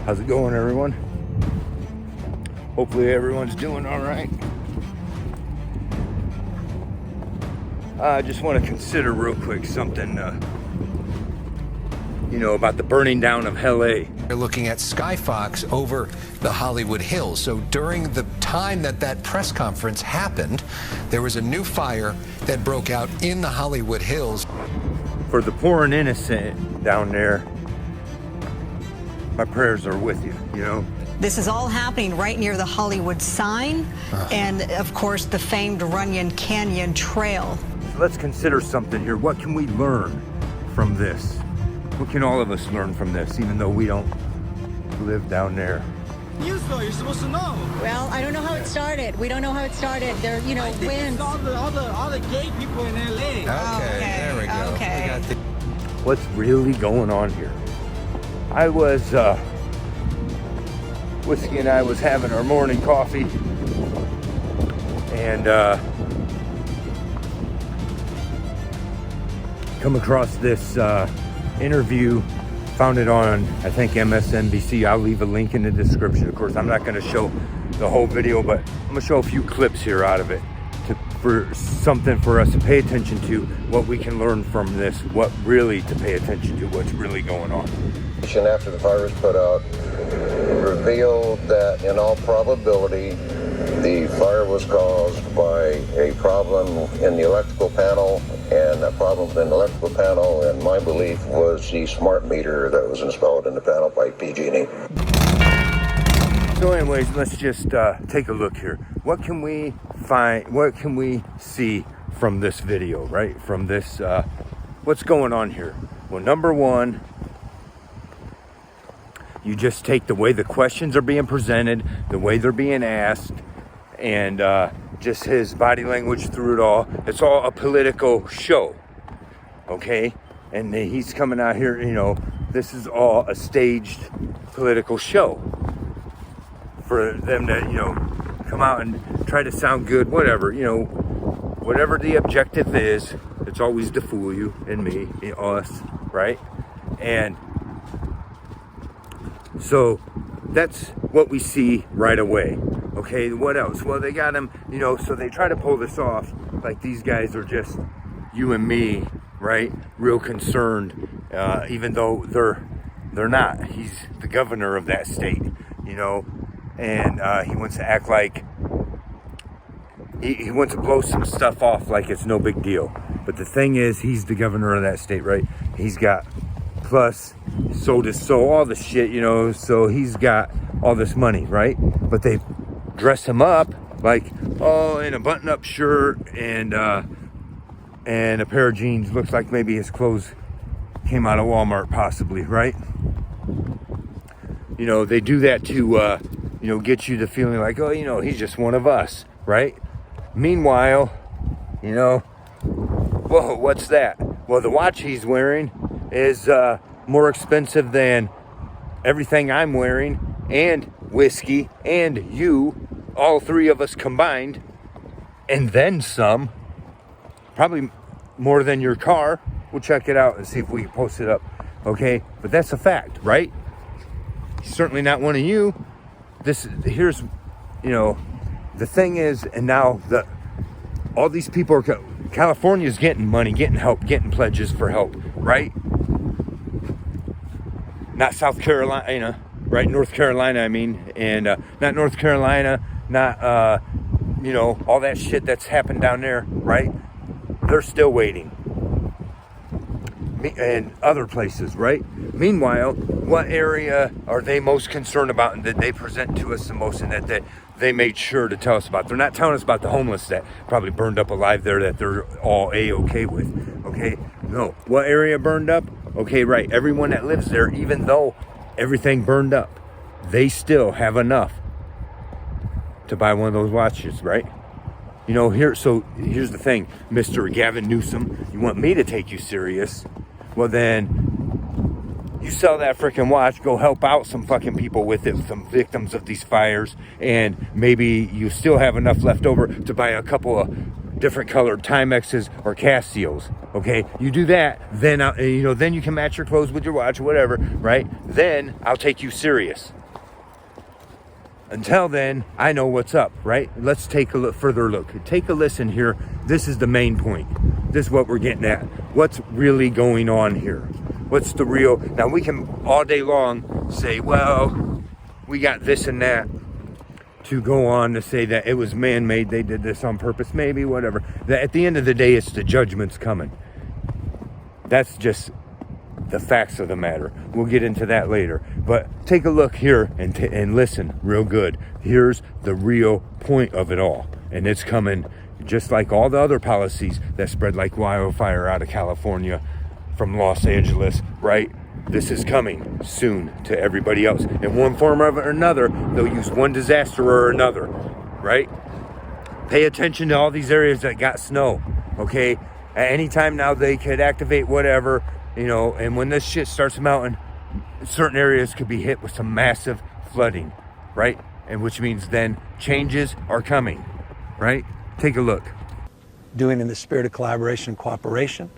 How's it going, everyone? Hopefully everyone's doing all right. I just want to consider real quick something, about the burning down of LA. They're looking at Skyfox over the Hollywood Hills. So during the time that press conference happened, there was a new fire that broke out in the Hollywood Hills. For the poor and innocent down there, my prayers are with you, This is all happening right near the Hollywood sign and, of course, the famed Runyon Canyon Trail. Let's consider something here. What can we learn from this? What can all of us learn from this, even though we don't live down there? News though, you're supposed to know. Well, I don't know how it started. We don't know how it started. There, winds. All the gay people in LA. Okay, there we go. Okay. We got the What's really going on here? I was, Whiskey and I was having our morning coffee, and come across this interview, found it on, I think, MSNBC. I'll leave a link in the description. Of course, I'm not going to show the whole video, but I'm going to show a few clips here out of it for something for us to pay attention to, what we can learn from this, what really to pay attention to, what's really going on. After the fire was put out, revealed that in all probability the fire was caused by a problem in the electrical panel, and a problem in the electrical panel, and my belief was the smart meter that was installed in the panel by PG&E. So anyways, let's just take a look here. What can we find, what can we see from this video, right? From this, what's going on here? Well, number one, you just take the way the questions are being presented, the way they're being asked, and just his body language through it all. It's all a political show, okay? And he's coming out here, this is all a staged political show for them to, come out and try to sound good, whatever, whatever the objective is. It's always to fool you and me, us, right? And so that's what we see right away. Okay, what else? Well, they got him, so they try to pull this off like these guys are just you and me, right? Real concerned, even though they're not. He's the governor of that state, and he wants to act like he wants to blow some stuff off like it's no big deal. But the thing is, he's the governor of that state, right? He's got plus sold his soul, all the shit, so he's got all this money, right? But they dress him up like, in a button-up shirt and a pair of jeans. Looks like maybe his clothes came out of Walmart, possibly, right? They do that to, get you the feeling like, he's just one of us, right? Meanwhile, whoa, what's that? Well, the watch he's wearing is more expensive than everything I'm wearing, and Whiskey, and you, all three of us combined, and then some. Probably more than your car. We'll check it out and see if we can post it up, okay? But that's a fact, right? He's certainly not one of you. Here's, the thing is, and now all these people are, California's getting money, getting help, getting pledges for help, right? Not South Carolina, right? North Carolina, I mean, and not North Carolina, not, all that shit that's happened down there, right? They're still waiting. And other places, right? Meanwhile, what area are they most concerned about and that they present to us the most and that they made sure to tell us about? They're not telling us about the homeless that probably burned up alive there that they're all A-okay with, okay? No. What area burned up? Okay, right. Everyone that lives there, even though everything burned up, they still have enough to buy one of those watches, right? Here's the thing, Mr. Gavin Newsom, you want me to take you serious? Well, then you sell that freaking watch, go help out some fucking people with it, some victims of these fires, and maybe you still have enough left over to buy a couple of different colored Timexes or Casios. Okay, you do that, then then you can match your clothes with your watch or whatever, right? Then I'll take you serious. Until then, I know what's up, right? Let's take a further look. Take a listen here. This is the main point. This is what we're getting at. What's really going on here? What's the real? Now, we can all day long say, well, we got this and that, to go on to say that it was man-made, they did this on purpose, maybe, whatever. That at the end of the day, it's the judgment's coming. That's just the facts of the matter. We'll get into that later. But take a look here and listen real good. Here's the real point of it all. And it's coming just like all the other policies that spread like wildfire out of California from Los Angeles, right? This is coming soon to everybody else. In one form or another, they'll use one disaster or another, right? Pay attention to all these areas that got snow, okay? At any time now, they could activate whatever, and when this shit starts melting, certain areas could be hit with some massive flooding, right? And which means then changes are coming, right? Take a look. Doing in the spirit of collaboration and cooperation.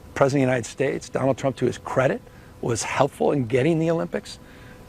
The President of the United States, Donald Trump, to his credit, was helpful in getting the Olympics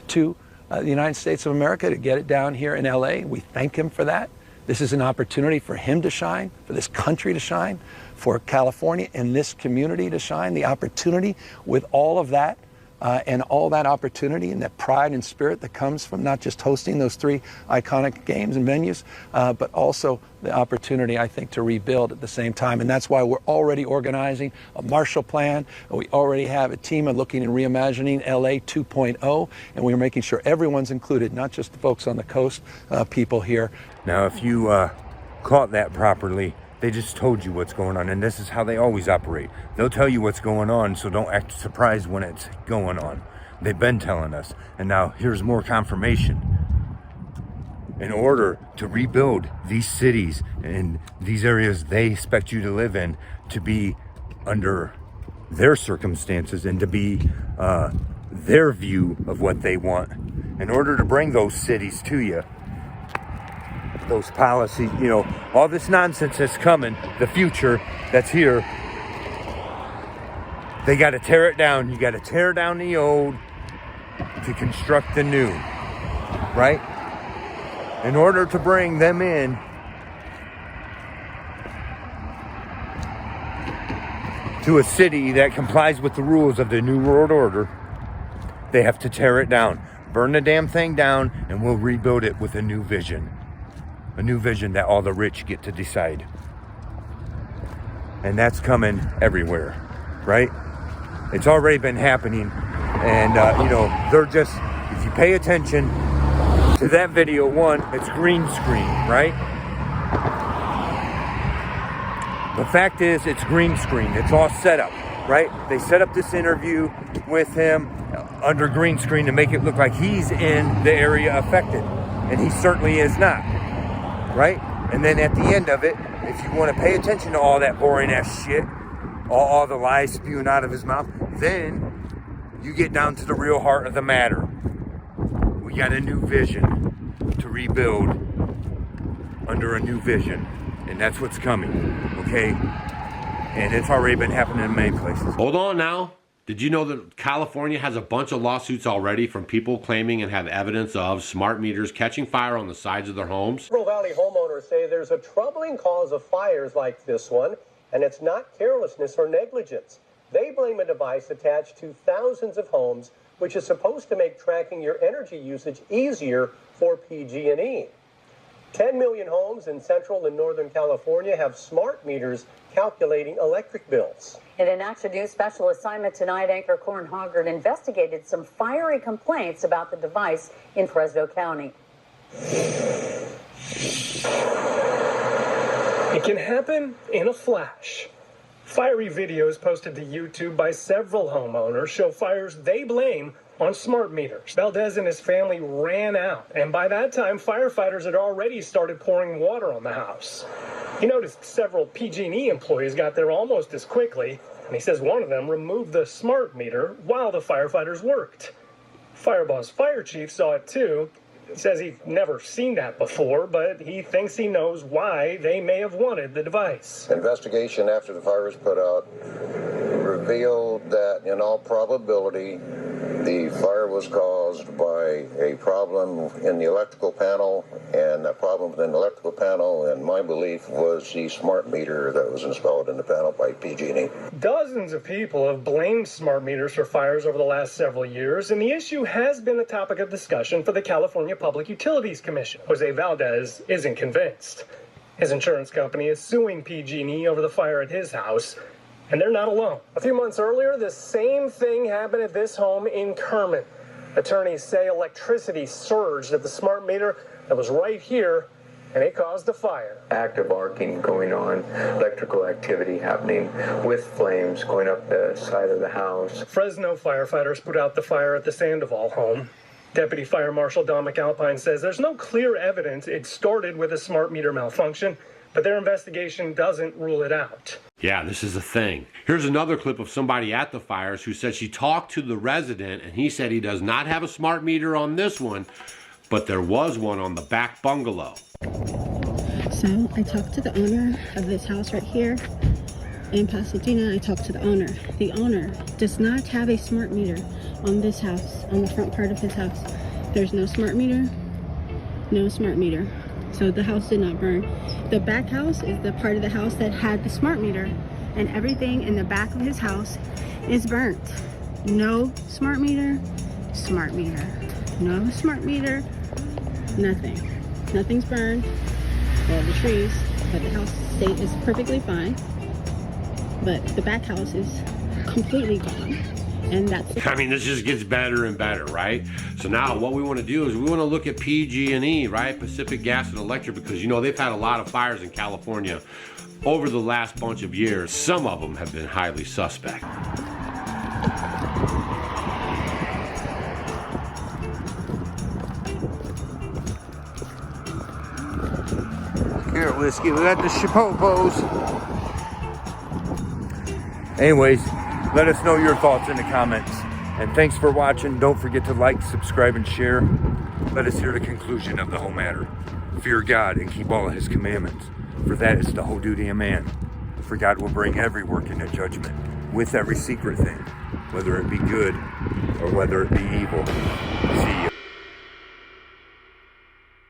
to the United States of America, to get it down here in LA. We thank him for that. This is an opportunity for him to shine, for this country to shine, for California and this community to shine. The opportunity with all of that and all that opportunity and that pride and spirit that comes from not just hosting those three iconic games and venues, but also the opportunity, I think, to rebuild at the same time. And that's why we're already organizing a Marshall Plan. We already have a team of looking and reimagining LA 2.0, and we're making sure everyone's included, not just the folks on the coast, people here. Now, if you caught that properly, they just told you what's going on, and this is how they always operate. They'll tell you what's going on, so don't act surprised when it's going on. They've been telling us, and now here's more confirmation. In order to rebuild these cities and these areas they expect you to live in to be under their circumstances and to be their view of what they want, in order to bring those cities to you, those policies, all this nonsense that's coming, the future that's here, they got to tear it down. You got to tear down the old to construct the new, right? In order to bring them in, to a city that complies with the rules of the New World Order, they have to tear it down, burn the damn thing down, and we'll rebuild it with a new vision. A new vision that all the rich get to decide. And that's coming everywhere, right? It's already been happening. And, they're just, if you pay attention to that video, one, it's green screen, right? The fact is, it's green screen. It's all set up, right? They set up this interview with him under green screen to make it look like he's in the area affected. And he certainly is not. Right? And then at the end of it, if you want to pay attention to all that boring ass shit, all the lies spewing out of his mouth, then you get down to the real heart of the matter. We got a new vision to rebuild under a new vision. And that's what's coming. Okay? And it's already been happening in many places. Hold on now. Did you know that California has a bunch of lawsuits already from people claiming and have evidence of smart meters catching fire on the sides of their homes? Central Valley homeowners say there's a troubling cause of fires like this one, and it's not carelessness or negligence. They blame a device attached to thousands of homes, which is supposed to make tracking your energy usage easier for PG&E. 10 million homes in Central and Northern California have smart meters calculating electric bills. In an Action News special assignment tonight, anchor Corin Hoggard investigated some fiery complaints about the device in Fresno County. It can happen in a flash. Fiery videos posted to YouTube by several homeowners show fires they blame on smart meters. Valdez and his family ran out, and by that time, firefighters had already started pouring water on the house. He noticed several PG&E employees got there almost as quickly, and he says one of them removed the smart meter while the firefighters worked. Fireball's fire chief saw it too, He says he's never seen that before, but he thinks he knows why they may have wanted the device. Investigation after the fire was put out revealed that in all probability the fire was caused by a problem in the electrical panel, and that problem in the electrical panel, in my belief, was the smart meter that was installed in the panel by PG&E. Dozens of people have blamed smart meters for fires over the last several years, and the issue has been a topic of discussion for the California Public Utilities Commission. Jose Valdez isn't convinced. His insurance company is suing PG&E over the fire at his house, and they're not alone. A few months earlier, the same thing happened at this home in Kerman. Attorneys say electricity surged at the smart meter that was right here, and it caused a fire. Active arcing going on, electrical activity happening with flames going up the side of the house. Fresno firefighters put out the fire at the Sandoval home. Deputy Fire Marshal Don McAlpine says there's no clear evidence it started with a smart meter malfunction, but their investigation doesn't rule it out. Yeah, this is a thing. Here's another clip of somebody at the fires who said she talked to the resident and he said he does not have a smart meter on this one, but there was one on the back bungalow. So I talked to the owner of this house right here in Pasadena. I talked to the owner. The owner does not have a smart meter on this house, on the front part of his house. There's no smart meter, no smart meter. So the house did not burn. The back house is the part of the house that had the smart meter, and everything in the back of his house is burnt. No smart meter, smart meter. No smart meter, nothing. Nothing's burned. Well, the trees, but the house state is perfectly fine. But the back house is completely gone. And that's I mean, this just gets better and better, right? So now what we want to do is we want to look at PG&E, right? Pacific Gas and Electric, because, you know, they've had a lot of fires in California over the last bunch of years. Some of them have been highly suspect. Here, Whiskey, we got the Chipopos. Anyways, let us know your thoughts in the comments. And thanks for watching. Don't forget to like, subscribe, and share. Let us hear the conclusion of the whole matter. Fear God and keep all of his commandments, for that is the whole duty of man. For God will bring every work into judgment, with every secret thing, whether it be good or whether it be evil. See ya.